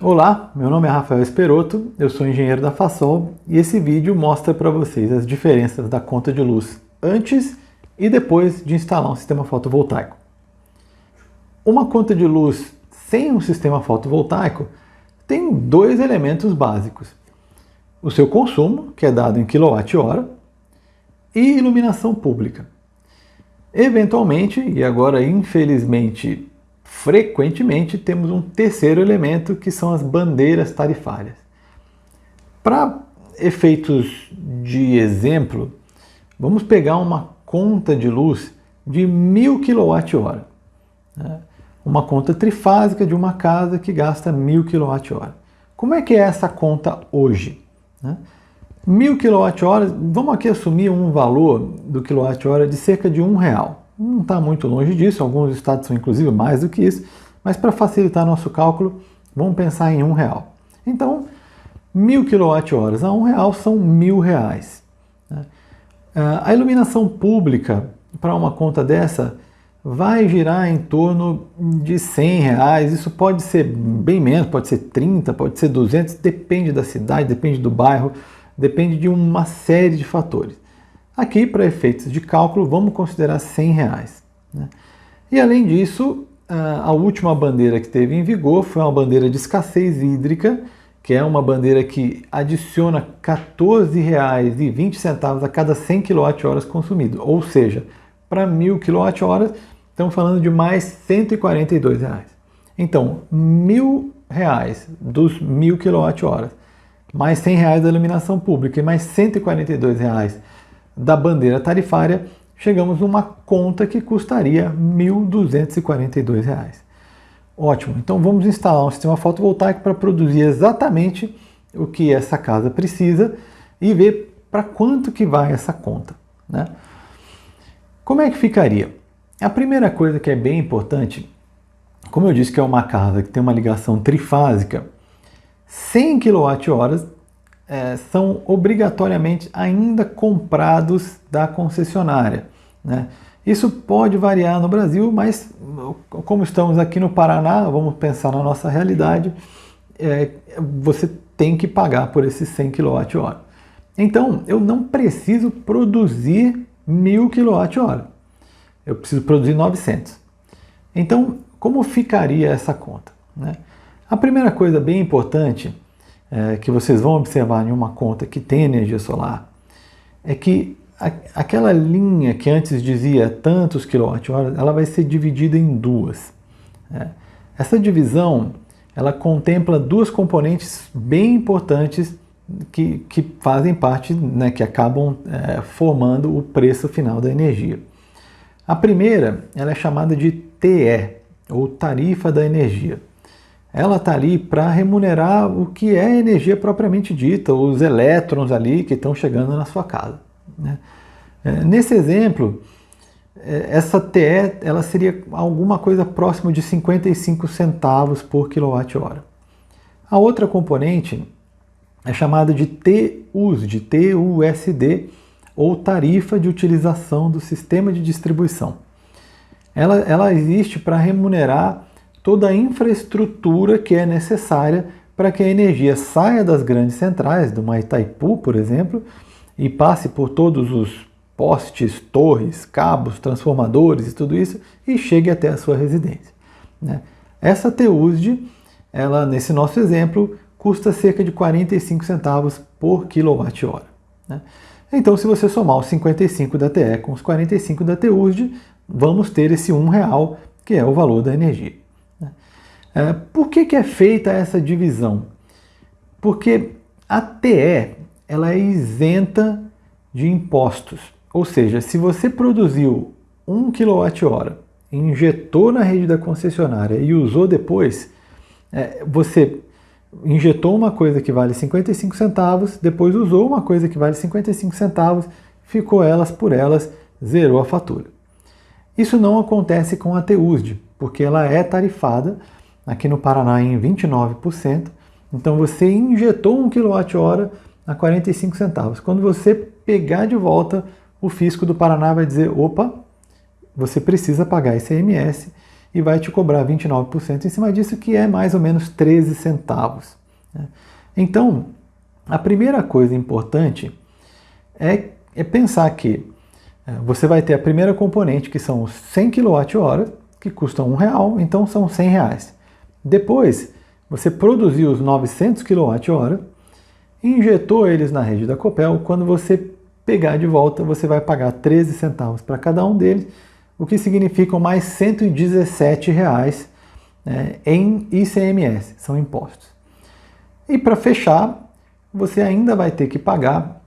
Olá, meu nome é Rafael Esperotto, eu sou engenheiro da Fasol e esse vídeo mostra para vocês as diferenças da conta de luz antes e depois de instalar um sistema fotovoltaico. Uma conta de luz sem um sistema fotovoltaico tem dois elementos básicos: o seu consumo, que é dado em kWh, e iluminação pública. Eventualmente, e agora infelizmente frequentemente, temos um terceiro elemento, que são as bandeiras tarifárias. Para efeitos de exemplo, vamos pegar uma conta de luz de 1000 kWh, né? Uma conta trifásica de uma casa que gasta 1000 kWh. Como é que é essa conta hoje, né? 1000 kWh, vamos aqui assumir um valor do kWh de cerca de R$1. Não está muito longe disso, alguns estados são inclusive mais do que isso, mas para facilitar nosso cálculo, vamos pensar em R$1. Então, 1000 kWh a R$1 são R$1000. A iluminação pública para uma conta dessa vai girar em torno de R$100. Isso pode ser bem menos, pode ser 30, pode ser 200, depende da cidade, depende do bairro, depende de uma série de fatores. Aqui, para efeitos de cálculo, vamos considerar R$100, né? E além disso, a última bandeira que teve em vigor foi uma bandeira de escassez hídrica, que é uma bandeira que adiciona R$14,20 a cada 100 kWh consumido. Ou seja, para 1000 kWh, estamos falando de mais R$142. Então, R$1000 dos 1000 kWh, mais R$100 da iluminação pública e mais R$142 da bandeira tarifária, chegamos numa conta que custaria R$1.242. Ótimo, então vamos instalar um sistema fotovoltaico para produzir exatamente o que essa casa precisa e ver para quanto que vai essa conta, né? Como é que ficaria? A primeira coisa que é bem importante, como eu disse que é uma casa que tem uma ligação trifásica, 100 kWh são obrigatoriamente ainda comprados da concessionária, né? Isso pode variar no Brasil, mas como estamos aqui no Paraná, vamos pensar na nossa realidade, você tem que pagar por esses 100 kWh. Então, eu não preciso produzir 1000 kWh, eu preciso produzir 900. Então, como ficaria essa conta, né? A primeira coisa bem importante que vocês vão observar em uma conta que tem energia solar é que aquela linha que antes dizia tantos kWh, ela vai ser dividida em duas. Essa divisão, ela contempla duas componentes bem importantes que fazem parte, né, que acabam formando o preço final da energia. A primeira, ela é chamada de TE, ou tarifa da energia. Ela está ali para remunerar o que é energia propriamente dita, os elétrons ali que estão chegando na sua casa, né? Nesse exemplo, essa TE ela seria alguma coisa próximo de 55 centavos por kWh. A outra componente é chamada de TUSD, TUSD, ou tarifa de utilização do sistema de distribuição. Ela existe para remunerar toda a infraestrutura que é necessária para que a energia saia das grandes centrais, do Itaipu, por exemplo, e passe por todos os postes, torres, cabos, transformadores e tudo isso, e chegue até a sua residência, né? Essa TUSD, ela, nesse nosso exemplo, custa cerca de 45 centavos por kWh, né? Então, se você somar os 55 da TE com os 45 da TUSD, vamos ter esse R$1, que é o valor da energia. Por que é feita essa divisão? Porque a TE ela é isenta de impostos. Ou seja, se você produziu 1 kWh, injetou na rede da concessionária e usou depois, você injetou uma coisa que vale 55 centavos, depois usou uma coisa que vale 55 centavos, ficou elas por elas, zerou a fatura. Isso não acontece com a TUSD, porque ela é tarifada aqui no Paraná em 29%, então você injetou 1 kWh a 45 centavos. Quando você pegar de volta, o fisco do Paraná vai dizer, opa, você precisa pagar ICMS, e vai te cobrar 29% em cima disso, que é mais ou menos 13 centavos. Né? Então, a primeira coisa importante é pensar que você vai ter a primeira componente, que são os 100 kWh, que custam R$1, então são R$100. Depois, você produziu os 900 kWh, injetou eles na rede da Copel. Quando você pegar de volta, você vai pagar 13 centavos para cada um deles, o que significa mais R$117 em ICMS, são impostos. E para fechar, você ainda vai ter que pagar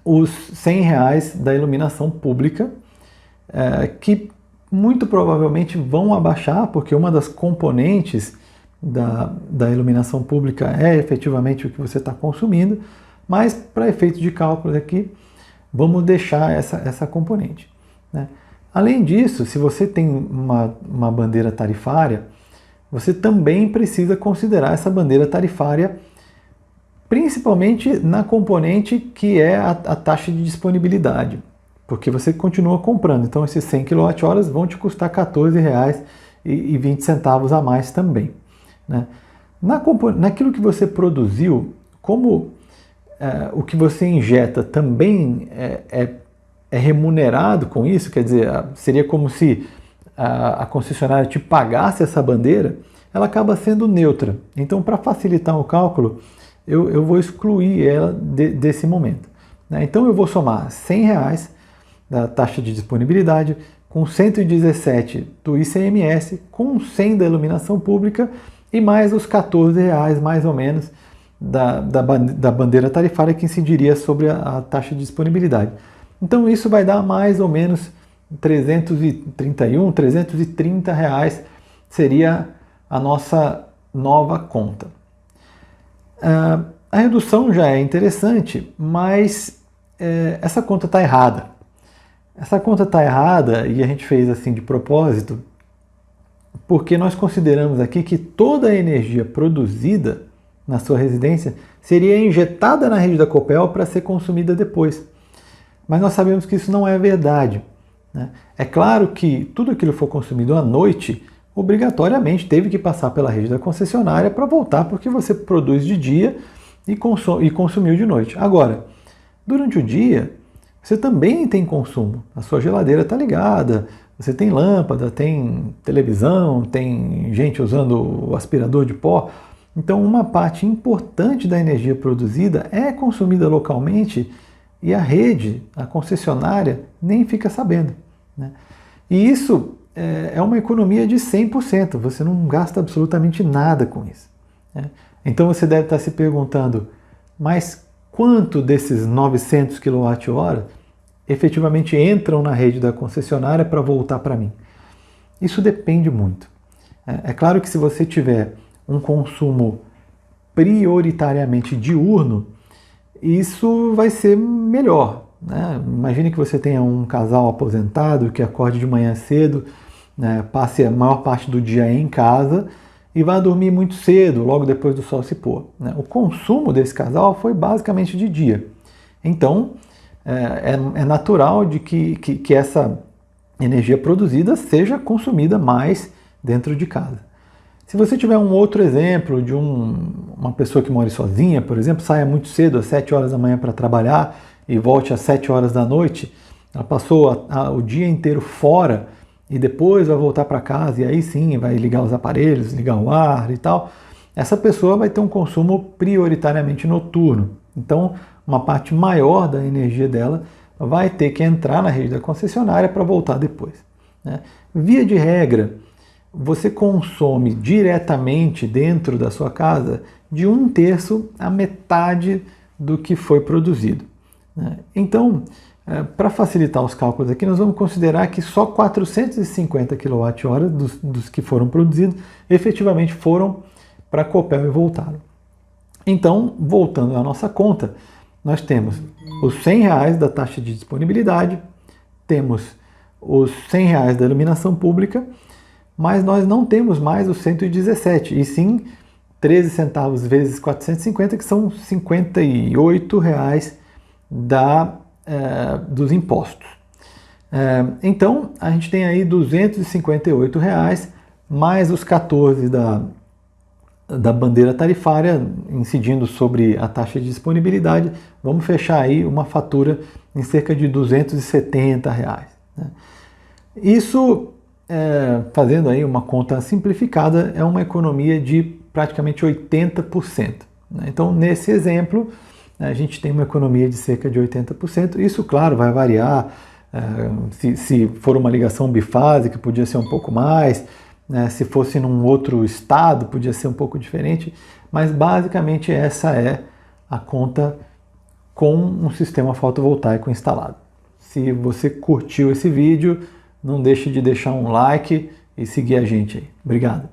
os R$100 da iluminação pública, que muito provavelmente vão abaixar, porque uma das componentes da iluminação pública é efetivamente o que você está consumindo, mas para efeito de cálculo aqui, vamos deixar essa componente. Né? Além disso, se você tem uma bandeira tarifária, você também precisa considerar essa bandeira tarifária, principalmente na componente que é a taxa de disponibilidade, porque você continua comprando, então esses 100 kWh vão te custar R$14,20 a mais também. Né? Naquilo que você produziu, como o que você injeta também é remunerado com isso, quer dizer, seria como se a concessionária te pagasse essa bandeira, ela acaba sendo neutra. Então, para facilitar o cálculo, eu vou excluir ela desse momento. Né? Então, eu vou somar R$100 da taxa de disponibilidade, com 117 do ICMS, com 100 da iluminação pública e mais os R$14 mais ou menos da bandeira tarifária que incidiria sobre a taxa de disponibilidade. Então isso vai dar mais ou menos 331, R$330 seria a nossa nova conta. A redução já é interessante, mas essa conta está errada. Essa conta está errada e a gente fez assim de propósito, porque nós consideramos aqui que toda a energia produzida na sua residência seria injetada na rede da Copel para ser consumida depois. Mas nós sabemos que isso não é verdade. Né? É claro que tudo aquilo que for consumido à noite, obrigatoriamente teve que passar pela rede da concessionária para voltar, porque você produz de dia e consumiu de noite. Agora, durante o dia, você também tem consumo. A sua geladeira está ligada, você tem lâmpada, tem televisão, tem gente usando o aspirador de pó. Então, uma parte importante da energia produzida é consumida localmente e a rede, a concessionária, nem fica sabendo. Né? E isso é uma economia de 100%, você não gasta absolutamente nada com isso. Né? Então, você deve estar se perguntando, mas quanto desses 900 kWh efetivamente entram na rede da concessionária para voltar para mim? Isso depende muito. É claro que se você tiver um consumo prioritariamente diurno, isso vai ser melhor. Né? Imagine que você tenha um casal aposentado que acorde de manhã cedo, né, passe a maior parte do dia em casa e vá dormir muito cedo, logo depois do sol se pôr. Né? O consumo desse casal foi basicamente de dia. Então, é natural de que essa energia produzida seja consumida mais dentro de casa. Se você tiver um outro exemplo de uma pessoa que mora sozinha, por exemplo, saia muito cedo, às 7 horas da manhã para trabalhar e volte às 7 horas da noite, ela passou o dia inteiro fora e depois vai voltar para casa e aí sim vai ligar os aparelhos, ligar o ar e tal, essa pessoa vai ter um consumo prioritariamente noturno. Então, uma parte maior da energia dela vai ter que entrar na rede da concessionária para voltar depois. Né? Via de regra, você consome diretamente dentro da sua casa de 1/3 a metade do que foi produzido. Né? Então, para facilitar os cálculos aqui, nós vamos considerar que só 450 kWh dos que foram produzidos efetivamente foram para a Copel e voltaram. Então, voltando à nossa conta, nós temos os R$100 da taxa de disponibilidade, temos os R$100 da iluminação pública, mas nós não temos mais os 117, e sim 13 centavos vezes 450, que são R$58 dos impostos. Então, a gente tem aí R$ 258 mais os 14 da bandeira tarifária, incidindo sobre a taxa de disponibilidade. Vamos fechar aí uma fatura em cerca de R$ 270. Né? Isso, fazendo aí uma conta simplificada, é uma economia de praticamente 80%. Né? Então, nesse exemplo, a gente tem uma economia de cerca de 80%. Isso, claro, vai variar. Se for uma ligação bifásica, podia ser um pouco mais. Se fosse num outro estado, podia ser um pouco diferente. Mas, basicamente, essa é a conta com um sistema fotovoltaico instalado. Se você curtiu esse vídeo, não deixe de deixar um like e seguir a gente aí. Obrigado!